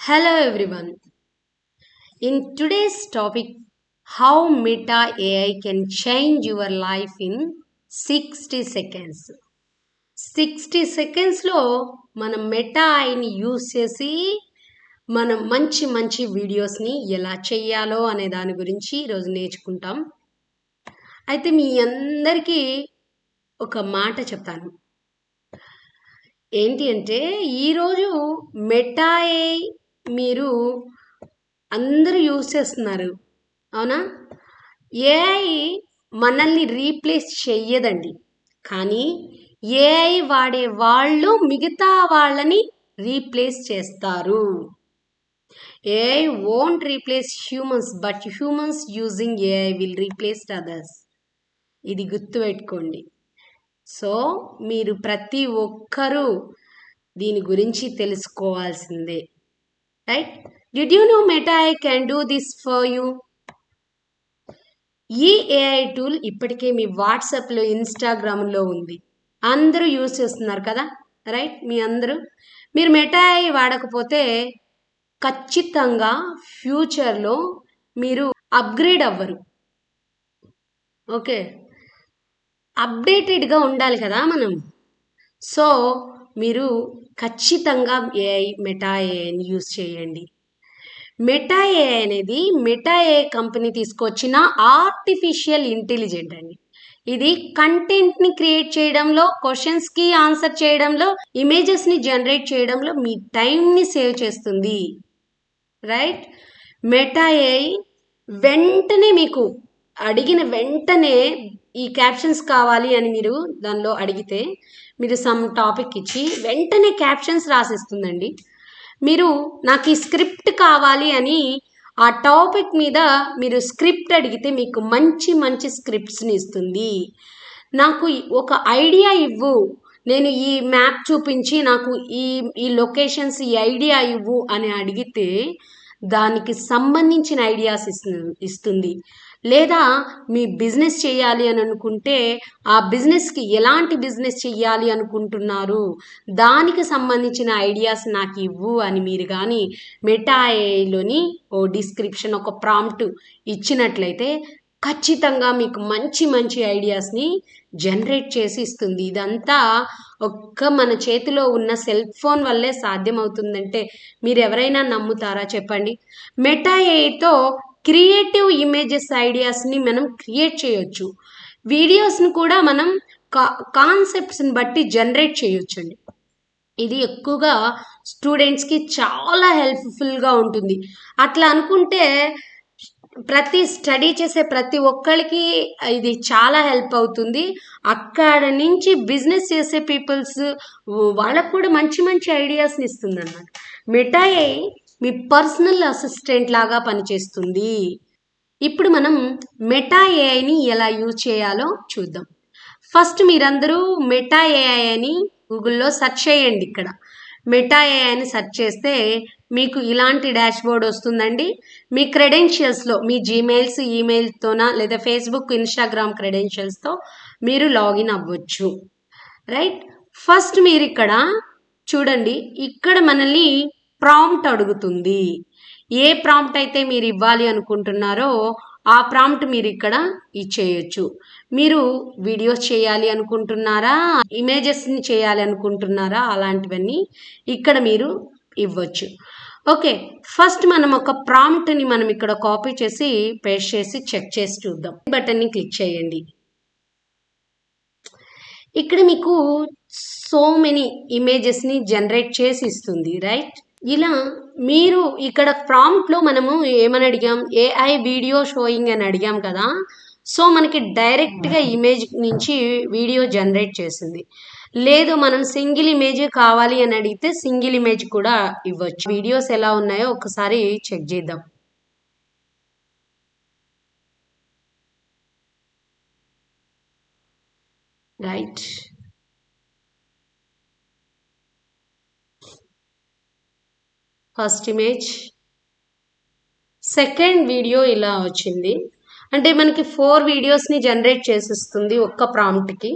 Hello everyone. In today's topic, how Meta AI can change your life in 60 seconds. 60 సెకండ్స్లో మనం meta ఐని use చేసి మనం మంచి వీడియోస్ని ఎలా చేయాలో అనే దాని గురించి ఈరోజు నేర్చుకుంటాం. అయితే మీ అందరికీ ఒక మాట చెప్తాను. ఏంటి అంటే ఈరోజు మెటా AI మీరు అందరూ యూజ్ చేస్తున్నారు, అవునా? ఏఐ మనల్ని రీప్లేస్ చెయ్యదండి, కానీ ఏఐ వాడే వాళ్ళు మిగతా వాళ్ళని రీప్లేస్ చేస్తారు. AI won't replace humans, but humans using AI will replace others. ఇది గుర్తుపెట్టుకోండి. సో మీరు ప్రతి ఒక్కరూ దీని గురించి తెలుసుకోవాల్సిందే, right? Did you know Meta AI can do this for you? ఈ ఏఐ టూల్ ఇప్పటికే మీ వాట్సాప్లో, ఇన్స్టాగ్రామ్లో ఉంది. అందరూ యూజ్ చేస్తున్నారు కదా, రైట్? మీరు మెటా AI వాడకపోతే ఖచ్చితంగా ఫ్యూచర్లో మీరు అప్గ్రేడ్ అవ్వరు. ఓకే, అప్డేటెడ్గా ఉండాలి కదా మనం. సో మీరు ఖచ్చితంగా మెటా ఏఐని యూజ్ చేయండి. మెటా AI అనేది మెటా AI కంపెనీ తీసుకొచ్చిన ఆర్టిఫిషియల్ ఇంటెలిజెంట్ అండి. ఇది కంటెంట్ని క్రియేట్ చేయడంలో, క్వశ్చన్స్కి ఆన్సర్ చేయడంలో, ఇమేజెస్ని జనరేట్ చేయడంలో మీ టైంని సేవ్ చేస్తుంది, రైట్? మెటా AI వెంటనే మీకు అడిగిన వెంటనే ఈ క్యాప్షన్స్ కావాలి అని మీరు దానిలో అడిగితే మీరు సమ్ టాపిక్ ఇచ్చి వెంటనే క్యాప్షన్స్ రాసిస్తుందండి. మీరు నాకు ఈ స్క్రిప్ట్ కావాలి అని ఆ టాపిక్ మీద మీరు స్క్రిప్ట్ అడిగితే మీకు మంచి స్క్రిప్ట్స్ని ఇస్తుంది. నాకు ఒక ఐడియా ఇవ్వు, నేను ఈ మ్యాప్ చూపించి నాకు ఈ లొకేషన్స్, ఈ ఐడియా ఇవ్వు అని అడిగితే దానికి సంబంధించిన ఐడియాస్ ఇస్తుంది. లేదా మీ బిజినెస్ చేయాలి అని అనుకుంటే ఆ బిజినెస్కి ఎలాంటి బిజినెస్ చేయాలి అనుకుంటున్నారు, దానికి సంబంధించిన ఐడియాస్ నాకు ఇవ్వు అని మీరు కానీ మెటా ఏఐలోని ఓ డిస్క్రిప్షన్, ఒక ప్రాంప్ట్ ఇచ్చినట్లయితే ఖచ్చితంగా మీకు మంచి ఐడియాస్ని జనరేట్ చేసి ఇస్తుంది. ఇదంతా మన చేతిలో ఉన్న సెల్ ఫోన్ వల్లే సాధ్యమవుతుందంటే మీరు ఎవరైనా నమ్ముతారా చెప్పండి? మెటా ఏఐతో క్రియేటివ్ ఇమేజెస్, ఐడియాస్ని మనం క్రియేట్ చేయొచ్చు. వీడియోస్ని కూడా మనం కాన్సెప్ట్స్ని బట్టి జనరేట్ చేయొచ్చండి. ఇది ఎక్కువగా స్టూడెంట్స్కి చాలా హెల్ప్ఫుల్గా ఉంటుంది. అట్లా అనుకుంటే ప్రతి స్టడీ చేసే ప్రతి ఒక్కరికి ఇది చాలా హెల్ప్ అవుతుంది. అక్కడ నుంచి బిజినెస్ చేసే పీపుల్స్ వాళ్ళకు కూడా మంచి ఐడియాస్ని ఇస్తుంది అన్నమాట. మెటా AI మీ పర్సనల్ అసిస్టెంట్ లాగా పనిచేస్తుంది. ఇప్పుడు మనం మెటా ఏఐని ఎలా యూజ్ చేయాలో చూద్దాం. ఫస్ట్ మీరందరూ మెటా AI అని గూగుల్లో సెర్చ్ చేయండి. ఇక్కడ మెటా AI అని సెర్చ్ చేస్తే మీకు ఇలాంటి డాష్ బోర్డ్ వస్తుందండి. మీ క్రెడెన్షియల్స్లో, మీ జీమెయిల్స్, ఈమెయిల్తోనా లేదా ఫేస్బుక్, ఇన్స్టాగ్రామ్ క్రెడెన్షియల్స్తో మీరు లాగిన్ అవ్వచ్చు, రైట్? ఫస్ట్ మీరు ఇక్కడ చూడండి, ఇక్కడ మనల్ని ప్రాంప్ట్ అడుగుతుంది. ఏ ప్రాంప్ట్ అయితే మీరు ఇవ్వాలి అనుకుంటున్నారో ఆ ప్రాంప్ట్ మీరు ఇక్కడ ఇచ్చేయచ్చు. మీరు వీడియోస్ చేయాలి అనుకుంటున్నారా, ఇమేజెస్ని చేయాలి అనుకుంటున్నారా, అలాంటివన్నీ ఇక్కడ మీరు ఇవ్వచ్చు. ఓకే, ఫస్ట్ మనం ఒక ప్రాంప్ట్ని మనం ఇక్కడ కాపీ చేసి పేస్ట్ చేసి చెక్ చేసి చూద్దాం. బటన్ని క్లిక్ చేయండి. ఇక్కడ మీకు సో మెనీ ఇమేజెస్ని జనరేట్ చేసి ఇస్తుంది, రైట్? ఇలా మీరు ఇక్కడ ప్రాంప్ట్లో మనము ఏమని అడిగాం, ఏఐ వీడియో షోయింగ్ అని అడిగాం కదా. సో మనకి డైరెక్ట్గా ఇమేజ్ నుంచి వీడియో జనరేట్ చేసింది. లేదు మనం సింగిల్ ఇమేజ్ కావాలి అని అడిగితే సింగిల్ ఇమేజ్ కూడా ఇవ్వచ్చు. వీడియోస్ ఎలా ఉన్నాయో ఒకసారి చెక్ చేద్దాం. Right, first image, second video ఇలా వచ్చింది. అంటే మనకి 4 వీడియోస్ని జనరేట్ చేసిస్తుంది ఒక్క ప్రాంప్ట్కి.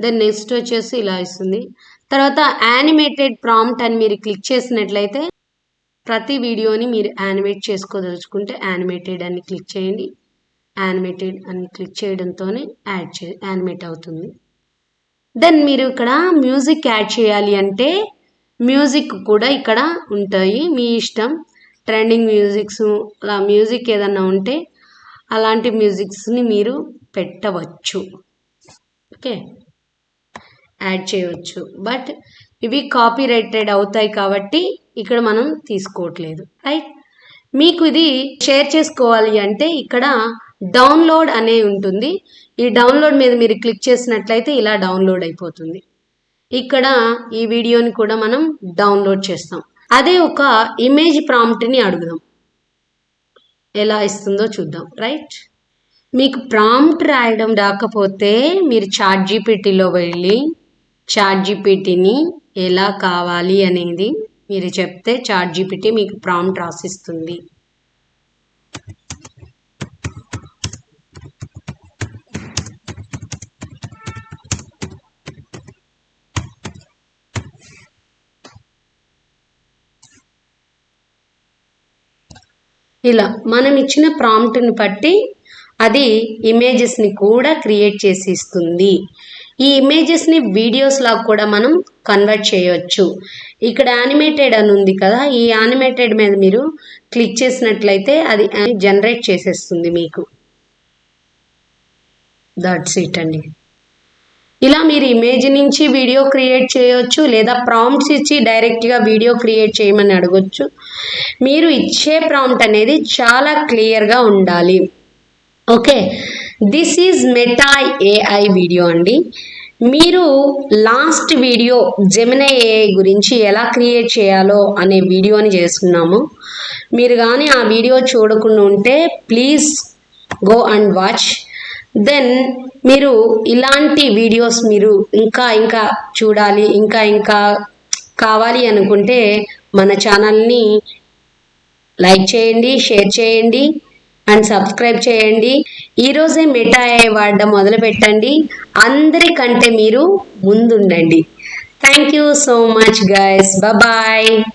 దెన్ నెక్స్ట్ వచ్చేసి ఇలా ఇస్తుంది. తర్వాత యానిమేటెడ్ ప్రాంప్ట్ అని మీరు క్లిక్ చేసినట్లయితే ప్రతి వీడియోని మీరు యానిమేట్ చేసుకోదలుచుకుంటే యానిమేటెడ్ అని క్లిక్ చేయండి. యానిమేటెడ్ అని క్లిక్ చేయడంతోనే యానిమేట్ అవుతుంది. దెన్ మీరు ఇక్కడ మ్యూజిక్ యాడ్ చేయాలి అంటే మ్యూజిక్ కూడా ఇక్కడ ఉంటాయి, మీ ఇష్టం. ట్రెండింగ్ మ్యూజిక్స్ అలా మ్యూజిక్ ఏదన్నా ఉంటే అలాంటి మ్యూజిక్స్ని మీరు పెట్టవచ్చు. ఓకే, యాడ్ చేయవచ్చు. బట్ ఇవి కాపీ రైటెడ్ అవుతాయి కాబట్టి ఇక్కడ మనం తీసుకోవట్లేదు. రైట్, మీకు ఇది షేర్ చేసుకోవాలి అంటే ఇక్కడ డౌన్లోడ్ అనే ఉంటుంది. ఈ డౌన్లోడ్ మీద మీరు క్లిక్ చేసినట్లయితే ఇలా డౌన్లోడ్ అయిపోతుంది. ఇక్కడ ఈ వీడియోని కూడా మనం డౌన్లోడ్ చేస్తాం. అదే ఒక ఇమేజ్ ప్రాంప్ట్ని అడుగుదాం, ఎలా ఇస్తుందో చూద్దాం. రైట్, మీకు ప్రాంప్ట్ రాయడం రాకపోతే మీరు చాట్‌జీపీటీలో వెళ్ళి చాట్‌జీపీటీని ఎలా కావాలి అనేది మీరు చెప్తే చాట్‌జీపీటీ మీకు ప్రాంప్ట్ రాసిస్తుంది. ఇలా మనం ఇచ్చిన ప్రాంప్ట్ని బట్టి అది ఇమేజెస్ని కూడా క్రియేట్ చేసి ఇస్తుంది. ఈ ఇమేజెస్ని వీడియోస్ లాగా కూడా మనం కన్వర్ట్ చేయొచ్చు. ఇక్కడ యానిమేటెడ్ అని ఉంది కదా, ఈ యానిమేటెడ్ మీద మీరు క్లిక్ చేసినట్లయితే అది జనరేట్ చేసేస్తుంది మీకు. దట్స్ ఇట్ అండి. ఇలా మీరు ఇమేజ్ నుంచి వీడియో క్రియేట్ చేయొచ్చు, లేదా ప్రాంప్ట్స్ ఇచ్చి డైరెక్ట్గా వీడియో క్రియేట్ చేయమని అడగొచ్చు. మీరు ఇచ్చే ప్రాంప్ట్ అనేది చాలా క్లియర్గా ఉండాలి. Okay, this is meta AI video అండి. మీరు లాస్ట్ వీడియో జెమినీ ఏఐ గురించి ఎలా క్రియేట్ చేయాలో అనే వీడియోని చేస్తున్నాము. మీరు కానీ ఆ వీడియో చూడకుండా ఉంటే please go and watch. Then మీరు ఇలాంటి వీడియోస్ మీరు ఇంకా చూడాలి, ఇంకా కావాలి అనుకుంటే మన ఛానల్ని లైక్ చేయండి, షేర్ చేయండి అండ్ సబ్స్క్రైబ్ చేయండి. ఈరోజే మెటా ఏఐ వాడడం మొదలు పెట్టండి. అందరికంటే మీరు ముందుండండి. Thank you so much guys, bye.